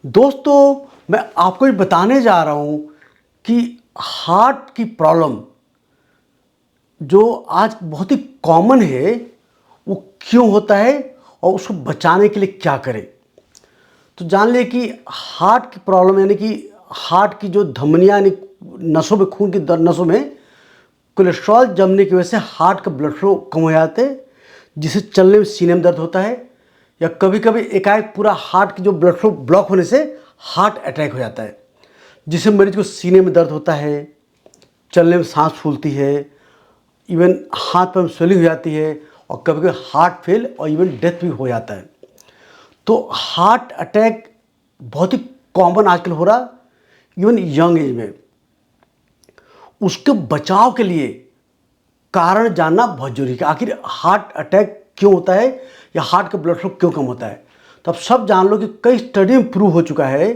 दोस्तों, मैं आपको ये बताने जा रहा हूँ कि हार्ट की प्रॉब्लम जो आज बहुत ही कॉमन है, वो क्यों होता है और उसको बचाने के लिए क्या करें। तो जान लें कि हार्ट की प्रॉब्लम यानी कि हार्ट की जो धमनियाँ यानी नसों में, खून की नसों में कोलेस्ट्रॉल जमने की वजह से हार्ट का ब्लड फ्लो कम हो जाते हैं, जिससे चलने में, सीने में दर्द होता है, या कभी कभी एकाएक पूरा हार्ट की जो ब्लड फ्लो ब्लॉक होने से हार्ट अटैक हो जाता है, जिससे मरीज को सीने में दर्द होता है, चलने में सांस फूलती है, इवन हाथ पैर में स्वेलिंग हो जाती है, और कभी कभी हार्ट फेल और इवन डेथ भी हो जाता है। तो हार्ट अटैक बहुत ही कॉमन आजकल हो रहा, इवन यंग एज में। उसके बचाव के लिए कारण जानना बहुत जरूरी है कि आखिर हार्ट अटैक क्यों होता है या हार्ट का ब्लड फ्लो क्यों कम होता है। तो अब सब जान लो कि कई स्टडी में प्रूव हो चुका है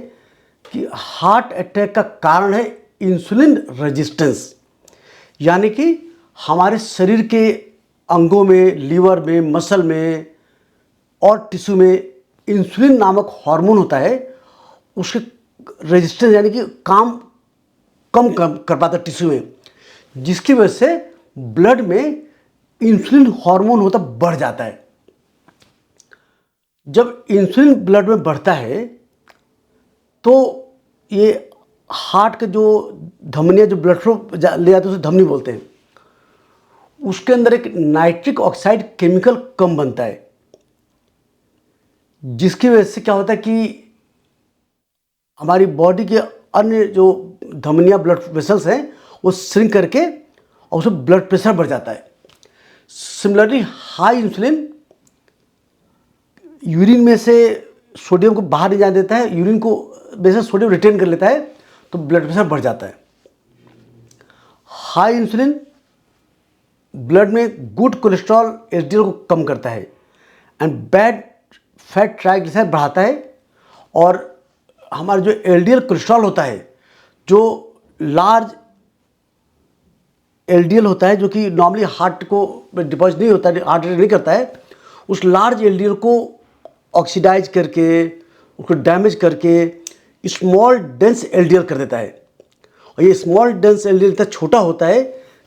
कि हार्ट अटैक का कारण है इंसुलिन रेजिस्टेंस, यानी कि हमारे शरीर के अंगों में, लीवर में, मसल में और टिश्यू में इंसुलिन नामक हार्मोन होता है, उसके रेजिस्टेंस यानी कि काम कम कर पाता है टिश्यू में, जिसकी वजह से ब्लड में इंसुलिन हार्मोन होता बढ़ जाता है। जब इंसुलिन ब्लड में बढ़ता है तो ये हार्ट के जो धमनियाँ जो ब्लड फ्लो ले जाते हैं उसे धमनी बोलते हैं, उसके अंदर एक नाइट्रिक ऑक्साइड केमिकल कम बनता है, जिसकी वजह से क्या होता है कि हमारी बॉडी के अन्य जो धमनियाँ, ब्लड वेसल्स हैं, वो श्रिंक करके और उसमें ब्लड प्रेशर बढ़ जाता है। सिमिलरली हाई इंसुलिन यूरिन में से सोडियम को बाहर नहीं जाने देता है, यूरिन को वैसे सोडियम रिटेन कर लेता है, तो ब्लड प्रेशर बढ़ जाता है। हाई इंसुलिन ब्लड में गुड कोलेस्ट्रॉल एचडीएल को कम करता है एंड बैड फैट ट्राइग्लिसराइड बढ़ाता है, और हमारा जो एलडीएल कोलेस्ट्रॉल होता है, जो लार्ज एलडीएल होता है, जो कि नॉर्मली हार्ट को डिपॉजिट नहीं होता है, हार्ट अटैक नहीं करता है, उस लार्ज एलडीएल को ऑक्सीडाइज करके, उसको डैमेज करके स्मॉल डेंस एलडीएल कर देता है। और ये स्मॉल डेंस एलडीएल इतना छोटा होता है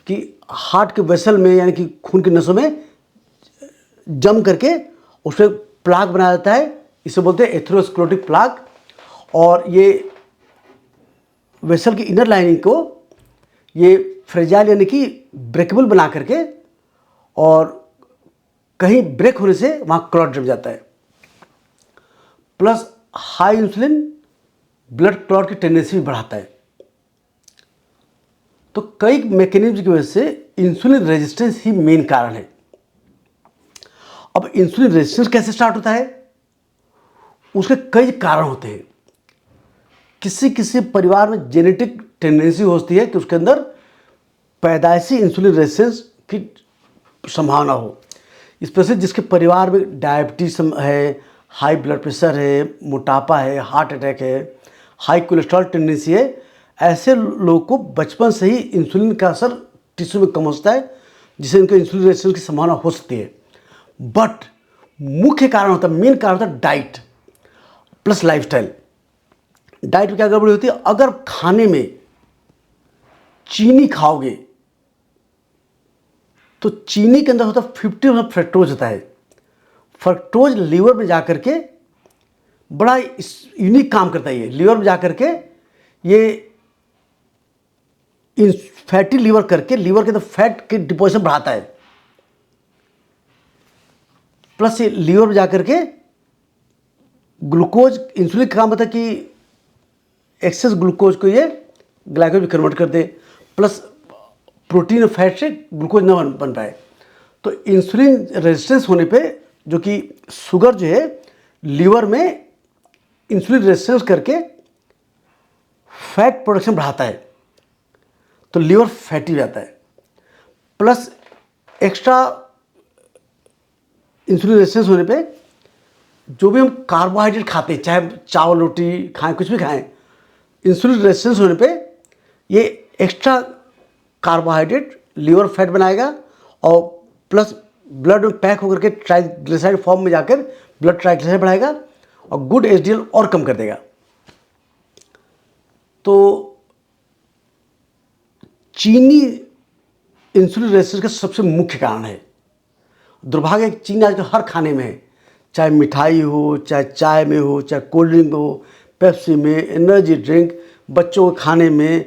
कि हार्ट के वेसल में यानी कि खून की नसों में जम करके उसमें प्लाक बना देता है। इसे बोलते हैं एथेरोस्क्लेरोटिक प्लाक। और ये वेसल की इनर लाइनिंग को ये फ्रेजाइल यानी कि ब्रेकेबल बना करके, और कहीं ब्रेक होने से वहाँ क्लॉट जम जाता है। Plus high insulin blood clot की टेंडेंसी भी बढ़ाता है। तो कई मैकेनिज्म की वजह से इंसुलिन रेजिस्टेंस ही मेन कारण है। अब इंसुलिन रेजिस्टेंस कैसे स्टार्ट होता है, उसके कई कारण होते हैं। किसी किसी परिवार में जेनेटिक टेंडेंसी होती है कि उसके अंदर पैदाइशी इंसुलिन रेजिस्टेंस की संभावना हो, स्पेशली जिसके परिवार में डायबिटीज है, हाई ब्लड प्रेशर है, मोटापा है, हार्ट अटैक है, हाई कोलेस्ट्रॉल टेंडेंसी है। ऐसे लोगों को बचपन से ही इंसुलिन का असर टिश्यू में कम होता है, जिससे इनके इंसुलिन रेजिस्टेंस की संभावना हो सकती है। बट मुख्य कारण होता है, मेन कारण होता है डाइट प्लस लाइफस्टाइल। डाइट में क्या गड़बड़ी होती है, अगर खाने में चीनी खाओगे तो चीनी के अंदर होता है 50% फ्रक्टोज होता है। फ्रक्टोज लीवर में जाकर के बड़ा यूनिक काम करता है। ये लीवर में जाकर के ये फैटी लीवर करके लीवर के अंदर फैट के डिपोजिशन बढ़ाता है। प्लस ये लीवर में जाकर के ग्लूकोज, इंसुलिन का काम होता है कि एक्सेस ग्लूकोज को ये ग्लाइकोज में कन्वर्ट कर दे, प्लस प्रोटीन और फैट से ग्लूकोज न बन पाए। तो इंसुलिन रेजिस्टेंस होने पे जो कि शुगर जो है लीवर में इंसुलिन रेजिस्टेंस करके फैट प्रोडक्शन बढ़ाता है, तो लीवर फैटी हो जाता है। प्लस एक्स्ट्रा इंसुलिन रेजिस्टेंस होने पे जो भी हम कार्बोहाइड्रेट खाते हैं, चाहे चावल रोटी खाएं, कुछ भी खाएं, इंसुलिन रेजिस्टेंस होने पे ये एक्स्ट्रा कार्बोहाइड्रेट लीवर फैट बनाएगा, और प्लस ब्लड में पैक होकर के ट्राइग्लिसराइड फॉर्म में जाकर ब्लड ट्राइग्लिसराइड बढ़ाएगा और गुड एचडीएल और कम कर देगा। तो चीनी इंसुलिन रेजिस्टेंस का सबसे मुख्य कारण है। दुर्भाग्य है कि चीनी आजकल हर खाने में है, चाहे मिठाई हो, चाहे चाय में हो, चाहे कोल्ड ड्रिंक में हो, पेप्सी में, एनर्जी ड्रिंक, बच्चों के खाने में,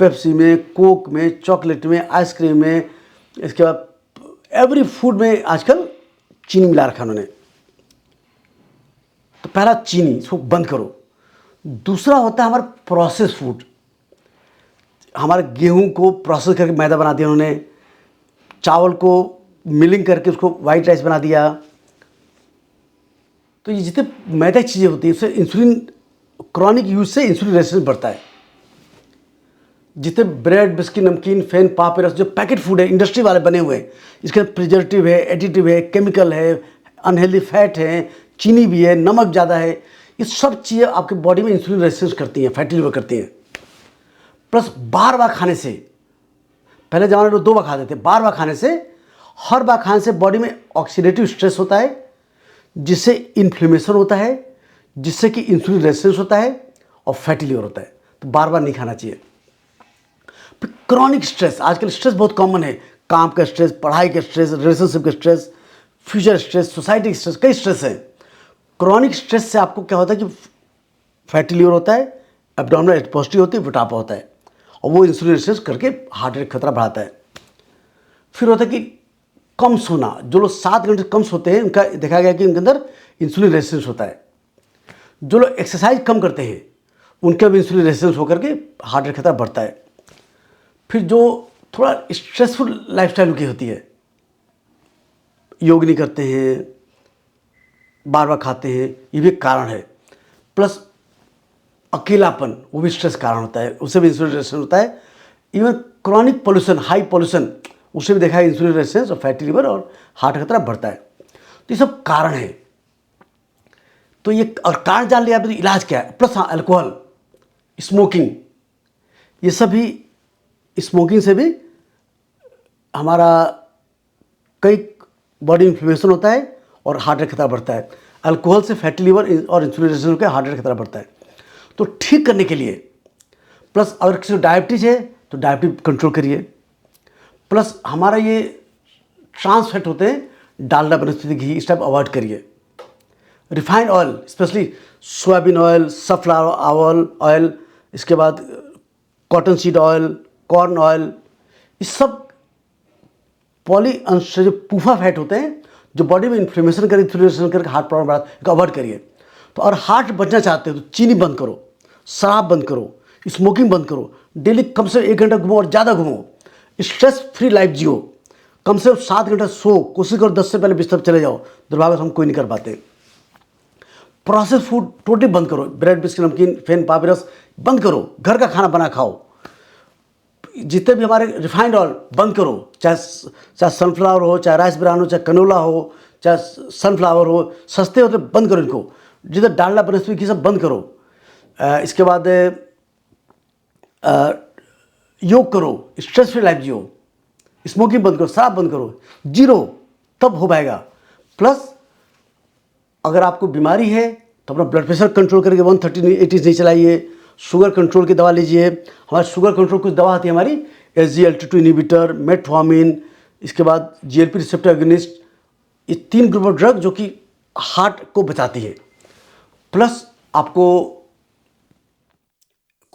पेप्सी में, कोक में, चॉकलेट में, आइसक्रीम में, इसके बाद एवरी फूड में आजकल चीनी मिला रखा उन्होंने। तो पहला चीनी, इसको बंद करो। दूसरा होता है हमारा प्रोसेस फूड। हमारे गेहूं को प्रोसेस करके मैदा बना दिया उन्होंने, चावल को मिलिंग करके उसको वाइट राइस बना दिया। तो ये जितने मैदा की चीज़ें होती हैं उससे इंसुलिन, क्रॉनिक यूज से इंसुलिन रेजिस्टेंस बढ़ता है। जितने ब्रेड, बिस्किट, नमकीन, फेन, पापड़, रस, जो पैकेट फूड है इंडस्ट्री वाले बने हुए हैं, इसके अंदर प्रिजर्वेटिव है, एडिटिव है, केमिकल है, अनहेल्दी फैट है, चीनी भी है, नमक ज़्यादा है, ये सब चीज़ें आपके बॉडी में इंसुलिन रेजिस्टेंस करती हैं, फैटी लिवर करती हैं। प्लस बार बार खाने से, पहले ज़माने में लोग 2 बार खाते थे, बार बार खाने से, हर बार खाने से बॉडी में ऑक्सीडेटिव स्ट्रेस होता है, जिससे इन्फ्लेमेशन होता है, जिससे कि इंसुलिन रेजिस्टेंस होता है और फैटी लिवर होता है। तो बार बार नहीं खाना चाहिए। फिर क्रॉनिक स्ट्रेस, आजकल स्ट्रेस बहुत कॉमन है, काम का स्ट्रेस, पढ़ाई का स्ट्रेस, रिलेशनशिप का stress, future stress, society stress, कई स्ट्रेस है। क्रॉनिक स्ट्रेस से आपको क्या होता है कि फैटी लिवर होता है, एब्डोमिनल एडिपोसिटी होती है, मोटापा होता है, और वो इंसुलिन रेजिस्टेंस करके हार्ट अटैक खतरा बढ़ाता है। फिर होता है कि कम सोना, जो लोग 7 घंटे कम सोते हैं उनका देखा गया कि उनके अंदर इंसुलिन रेजिस्टेंस होता है। जो लोग एक्सरसाइज कम करते हैं उनका भी इंसुलिन रेजिस्टेंस होकर के हार्ट अटैक खतरा बढ़ता है। फिर जो थोड़ा स्ट्रेसफुल लाइफस्टाइल की होती है, योग नहीं करते हैं, बार बार खाते हैं, ये भी एक कारण है। प्लस अकेलापन, वो भी स्ट्रेस कारण होता है, उससे भी इंसुलिन रेजिस्टेंस होता है। Even chronic pollution, high pollution, उससे भी देखा है इंसुलिन रेजिस्टेंस और फैटी लिवर और हार्ट खतरा बढ़ता है। तो ये सब कारण है। तो ये और कारण जान लिया, तो इलाज क्या है। प्लस हाँ, अल्कोहल, स्मोकिंग, ये सब भी, स्मोकिंग से भी हमारा कई बॉडी इन्फ्लेमेशन होता है और हार्ट अटैक खतरा बढ़ता है। अल्कोहल से फैटी लिवर और इंसुलिन रेजिस्टेंस होकर हार्ट अटैक खतरा बढ़ता है। तो ठीक करने के लिए, प्लस अगर किसी को डायबिटीज है तो डायबिटीज कंट्रोल करिए। प्लस हमारा ये ट्रांस फैट होते हैं, डालडा, वनस्पति घी, इस टाइप अवॉइड करिए। Refined oil, specially soybean oil, sunflower oil, इसके बाद cotton seed oil, corn oil, इस सब पॉली अंश जो पूफा फैट होते हैं जो बॉडी में इन्फ्लेमेशन करके हार्ट प्रॉब्लम बढ़ाते हैं, अवॉइड करिए। तो और हार्ट बचना चाहते हो तो चीनी बंद करो, शराब बंद करो, स्मोकिंग बंद करो, डेली कम से 1 घंटा घूमो और ज़्यादा घूमो, स्ट्रेस फ्री लाइफ जियो, कम से कम 7 घंटा सो, कोशिश करो 10 से पहले बिस्तर चले जाओ। दुर्भाग्य से हम कोई नहीं कर पाते। प्रोसेस फूड टोटली बंद करो, ब्रेड, बिस्किट, नमकीन, फेन, पापड़, रस बंद करो, घर का खाना बना खाओ। जितने भी हमारे रिफाइंड ऑयल बंद करो, चाहे सनफ्लावर हो, चाहे राइस ब्रान हो, चाहे कनोला हो, चाहे सनफ्लावर हो, सस्ते होते बंद करो इनको। जिधर डालडा, वनस्पति घी सब बंद करो। इसके बाद योग करो, स्ट्रेस फ्री लाइफ जियो, स्मोकिंग बंद करो, शराब बंद करो, जीरो, तब हो पाएगा। प्लस अगर आपको बीमारी है तो अपना ब्लड प्रेशर कंट्रोल करके 130/80 नहीं चलाइए। शुगर कंट्रोल की दवा लीजिए। हमारे शुगर कंट्रोल कुछ दवा आती है हमारी, SGLT2 इनहिबिटर, मेटफॉर्मिन, इसके बाद GLP रिसेप्टर एगोनिस्ट, ये 3 ग्रुप ऑफ ड्रग जो कि हार्ट को बचाती है। प्लस आपको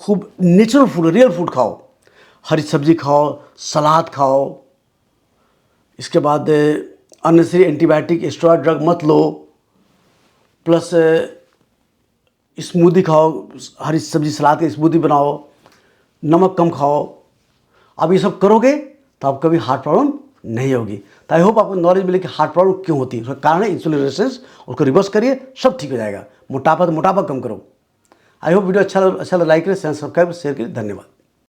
खूब नेचुरल फूड, रियल फूड खाओ, हरी सब्जी खाओ, सलाद खाओ। इसके बाद अननेसेसरी एंटीबायोटिक, स्टेरॉयड ड्रग मत लो। प्लस स्मूदी खाओ, हरी सब्जी सलाद के स्मूदी बनाओ, नमक कम खाओ। अब ये सब करोगे तो आप कभी हार्ट प्रॉब्लम नहीं होगी। तो आई होप आपको नॉलेज मिले कि हार्ट प्रॉब्लम क्यों होती है, उसका कारण है इंसुलिन रेजिस्टेंस। उसको रिवर्स करिए, सब ठीक हो जाएगा। मोटापा तो मोटापा कम करो। आई होप वीडियो अच्छा लाइक करें, सब्सक्राइब शेयर करिए। धन्यवाद।